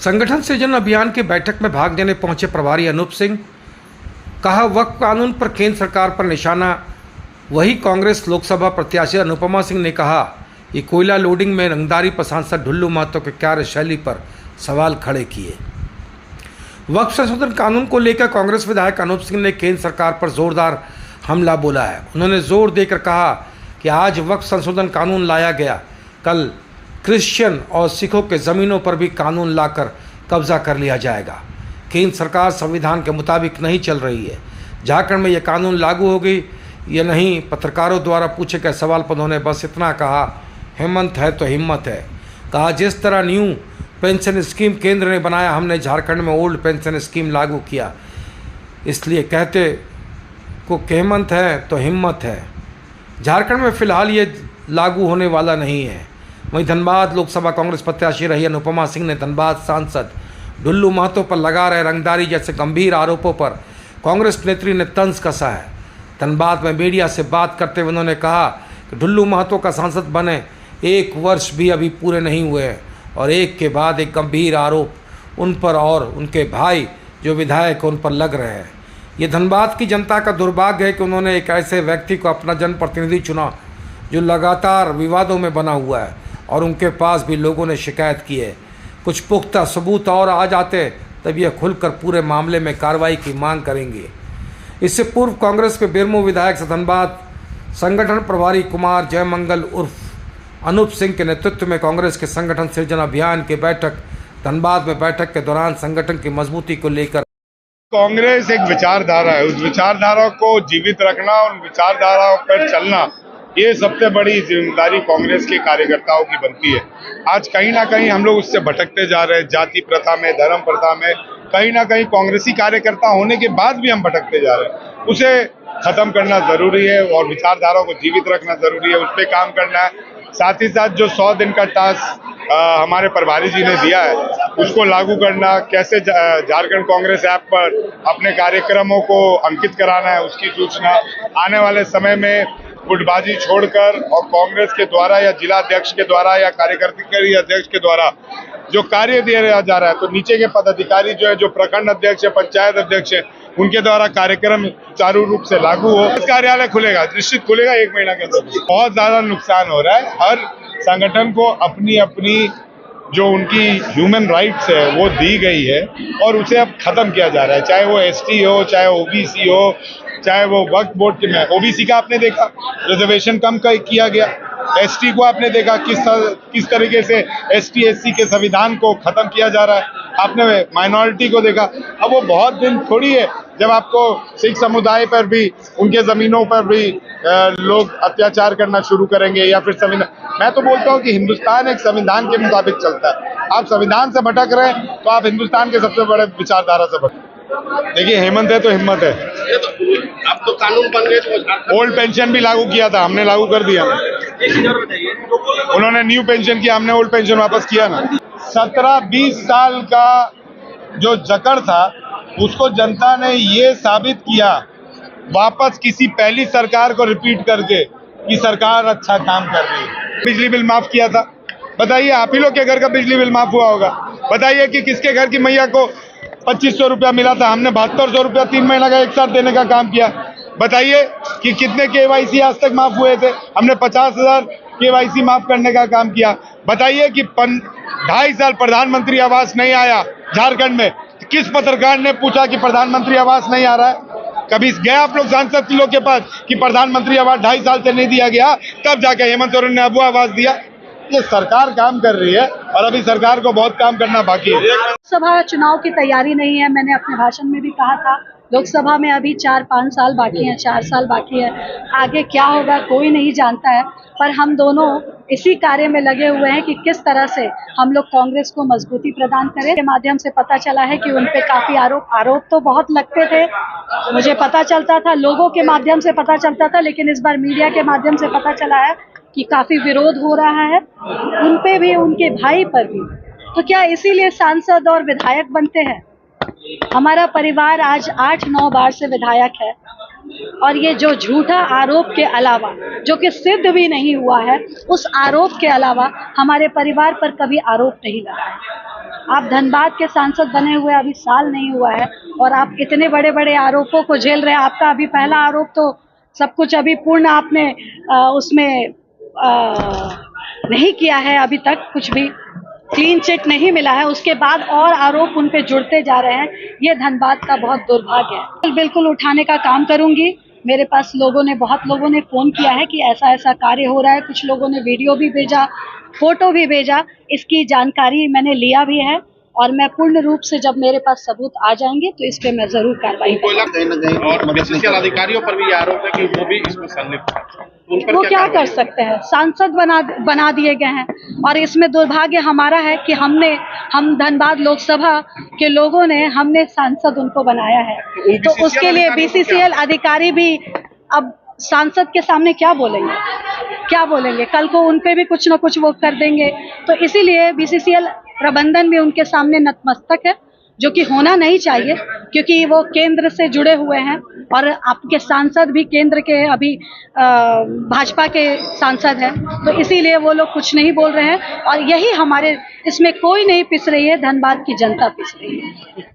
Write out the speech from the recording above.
संगठन सृजन अभियान की बैठक में भाग लेने पहुंचे प्रभारी अनूप सिंह। कहा, वक्फ कानून पर केंद्र सरकार पर निशाना। वही कांग्रेस लोकसभा प्रत्याशी अनुपमा सिंह ने कहा कि कोयला लोडिंग में रंगदारी पर सांसद ढुल्लू महतो के कार्यशैली पर सवाल खड़े किए। वक्फ संशोधन कानून को लेकर कांग्रेस विधायक अनूप सिंह ने केंद्र सरकार पर जोरदार हमला बोला है। उन्होंने जोर देकर कहा कि आज वक्फ संशोधन कानून लाया गया, कल क्रिश्चियन और सिखों के ज़मीनों पर भी कानून लाकर कब्जा कर लिया जाएगा। केंद्र सरकार संविधान के मुताबिक नहीं चल रही है। झारखंड में यह कानून लागू हो गई या नहीं, पत्रकारों द्वारा पूछे गए सवाल पर उन्होंने बस इतना कहा, हेमंत है तो हिम्मत है। कहा, जिस तरह न्यू पेंशन स्कीम केंद्र ने बनाया, हमने झारखंड में ओल्ड पेंशन स्कीम लागू किया, इसलिए कहते को हेमंत है तो हिम्मत है। झारखंड में फिलहाल ये लागू होने वाला नहीं है। वहीं धनबाद लोकसभा कांग्रेस प्रत्याशी रही अनुपमा सिंह ने धनबाद सांसद ढुल्लू महतो पर लगा रहे रंगदारी जैसे गंभीर आरोपों पर कांग्रेस नेत्री ने तंज कसा है। धनबाद में मीडिया से बात करते हुए उन्होंने कहा कि ढुल्लू महतो का सांसद बने 1 वर्ष भी अभी पूरे नहीं हुए हैं और एक के बाद एक गंभीर आरोप उन पर और उनके भाई जो विधायक उन पर लग रहे हैं। ये धनबाद की जनता का दुर्भाग्य है कि उन्होंने एक ऐसे व्यक्ति को अपना जनप्रतिनिधि चुना जो लगातार विवादों में बना हुआ है और उनके पास भी लोगों ने शिकायत की है। कुछ पुख्ता सबूत और आ जाते तब यह खुलकर पूरे मामले में कार्रवाई की मांग करेंगे। इससे पूर्व कांग्रेस के बेरमो विधायक से धनबाद संगठन प्रभारी कुमार जयमंगल उर्फ अनूप सिंह के नेतृत्व में कांग्रेस के संगठन सृजन अभियान की बैठक धनबाद में बैठक के दौरान संगठन की मजबूती को लेकर कांग्रेस एक विचारधारा है, उस विचारधारा को जीवित रखना, उन विचारधाराओं पर चलना, ये सबसे बड़ी जिम्मेदारी कांग्रेस के कार्यकर्ताओं की बनती है। आज कहीं ना कहीं हम लोग उससे भटकते जा रहे हैं। जाति प्रथा में, धर्म प्रथा में कहीं ना कहीं कांग्रेसी कार्यकर्ता होने के बाद भी हम भटकते जा रहे हैं। उसे खत्म करना जरूरी है और विचारधाराओं को जीवित रखना जरूरी है, उस पर काम करना है। साथ ही साथ जो 100 दिन का टास्क हमारे प्रभारी जी ने दिया है, उसको लागू करना, कैसे झारखंड कांग्रेस ऐप पर अपने कार्यक्रमों को अंकित कराना है, उसकी सूचना आने वाले समय में गुटबाजी छोड़कर और कांग्रेस के द्वारा या जिला अध्यक्ष के द्वारा या कार्यकारिणी अध्यक्ष के द्वारा जो कार्य दिया जा रहा है, तो नीचे के पदाधिकारी जो है, जो प्रखंड अध्यक्ष है, पंचायत अध्यक्ष है, उनके द्वारा कार्यक्रम चालू रूप से लागू हो। कार्यालय खुलेगा, निश्चित खुलेगा 1 महीना के अंदर। बहुत ज्यादा नुकसान हो रहा है। हर संगठन को अपनी अपनी जो उनकी ह्यूमन राइट्स है वो दी गई है और उसे अब खत्म किया जा रहा है। चाहे वो एसटी हो, चाहे ओबीसी हो, चाहे वो वक्फ बोर्ड के में ओबीसी का आपने देखा रिजर्वेशन कम किया गया, एसटी को आपने देखा किस तरीके से एसटी एससी के संविधान को खत्म किया जा रहा है। आपने माइनॉरिटी को देखा। अब वो बहुत दिन थोड़ी है जब आपको सिख समुदाय पर भी, उनके जमीनों पर भी लोग अत्याचार करना शुरू करेंगे या फिर संविधान। मैं तो बोलता हूँ कि हिंदुस्तान एक संविधान के मुताबिक चलता है। आप संविधान से भटक रहे हैं तो आप हिंदुस्तान के सबसे बड़े विचारधारा से भटक। देखिए, हेमंत है तो हिम्मत है। अब तो कानून बन गए तो ओल्ड पेंशन भी लागू किया था, हमने लागू कर दिया। उन्होंने न्यू पेंशन किया, हमने ओल्ड पेंशन वापस किया ना। 17-20 साल का जो जकड़ था उसको जनता ने ये साबित किया वापस किसी पहली सरकार को रिपीट करके कि सरकार अच्छा काम कर रही है। बिजली बिल माफ किया था, बताइए आप ही लोग के घर का बिजली बिल माफ हुआ होगा। बताइए कि किसके घर की मैया को 2500 रुपया मिला था, हमने 7200 रुपया 3 महीना का एक साथ देने का काम किया। बताइए कि कितने केवाईसी आज तक माफ हुए थे, हमने 50,000 केवाईसी माफ करने का काम किया। बताइए कि 2.5 साल प्रधानमंत्री आवास नहीं आया झारखंड में, किस पत्रकार ने पूछा कि प्रधानमंत्री आवास नहीं आ रहा है? कभी गए आप लोग सांसद लोग के पास कि प्रधानमंत्री आवास 2.5 साल से नहीं दिया गया, तब जाके हेमंत सोरेन ने अब आवास दिया? ये सरकार काम कर रही है और अभी सरकार को बहुत काम करना बाकी है। लोकसभा चुनाव की तैयारी नहीं है, मैंने अपने भाषण में भी कहा था। लोकसभा में अभी 4-5 साल बाकी हैं, 4 साल बाकी है। आगे क्या होगा कोई नहीं जानता है, पर हम दोनों इसी कार्य में लगे हुए हैं कि किस तरह से हम लोग कांग्रेस को मजबूती प्रदान करें। के माध्यम से पता चला है कि उन पे काफी आरोप तो बहुत लगते थे, मुझे पता चलता था, लोगों के माध्यम से पता चलता था, लेकिन इस बार मीडिया के माध्यम से पता चला है कि काफी विरोध हो रहा है उन पे भी, उनके भाई पर भी। तो क्या इसीलिए सांसद और विधायक बनते हैं? हमारा परिवार आज 8-9 बार से विधायक है और ये जो झूठा आरोप के अलावा, जो कि सिद्ध भी नहीं हुआ है, उस आरोप के अलावा हमारे परिवार पर कभी आरोप नहीं लगा है। आप धनबाद के सांसद बने हुए अभी साल नहीं हुआ है और आप इतने बड़े बड़े आरोपों को झेल रहे हैं। आपका अभी पहला आरोप तो सब कुछ अभी पूर्ण आपने उसमें नहीं किया है, अभी तक कुछ भी क्लीन चिट नहीं मिला है, उसके बाद और आरोप उन पे जुड़ते जा रहे हैं। ये धनबाद का बहुत दुर्भाग्य है। बिल्कुल उठाने का काम करूंगी। मेरे पास बहुत लोगों ने फोन किया है कि ऐसा ऐसा कार्य हो रहा है, कुछ लोगों ने वीडियो भी भेजा, फोटो भी भेजा, इसकी जानकारी मैंने लिया भी है और मैं पूर्ण रूप से जब मेरे पास सबूत आ जाएंगे तो इस पे मैं जरूर कार्रवाई करूंगी। और बीसीसीएल अधिकारियों पर भी आरोप है कि वो भी इसमें संलिप्त है। उन पर वो क्या कर सकते हैं? सांसद बना दिए गए हैं और इसमें दुर्भाग्य हमारा है कि हम धनबाद लोकसभा के लोगों ने हमने सांसद उनको बनाया है, तो उसके लिए बीसीसीएल अधिकारी भी अब सांसद के सामने क्या बोलेंगे? कल को उन पे भी कुछ ना कुछ वो कर देंगे, तो इसीलिए बीसीसीएल प्रबंधन भी उनके सामने नतमस्तक है, जो कि होना नहीं चाहिए क्योंकि वो केंद्र से जुड़े हुए हैं और आपके सांसद भी केंद्र के अभी भाजपा के सांसद हैं, तो इसीलिए वो लोग कुछ नहीं बोल रहे हैं और यही हमारे इसमें कोई नहीं पिस रही है, धनबाद की जनता पिस रही है।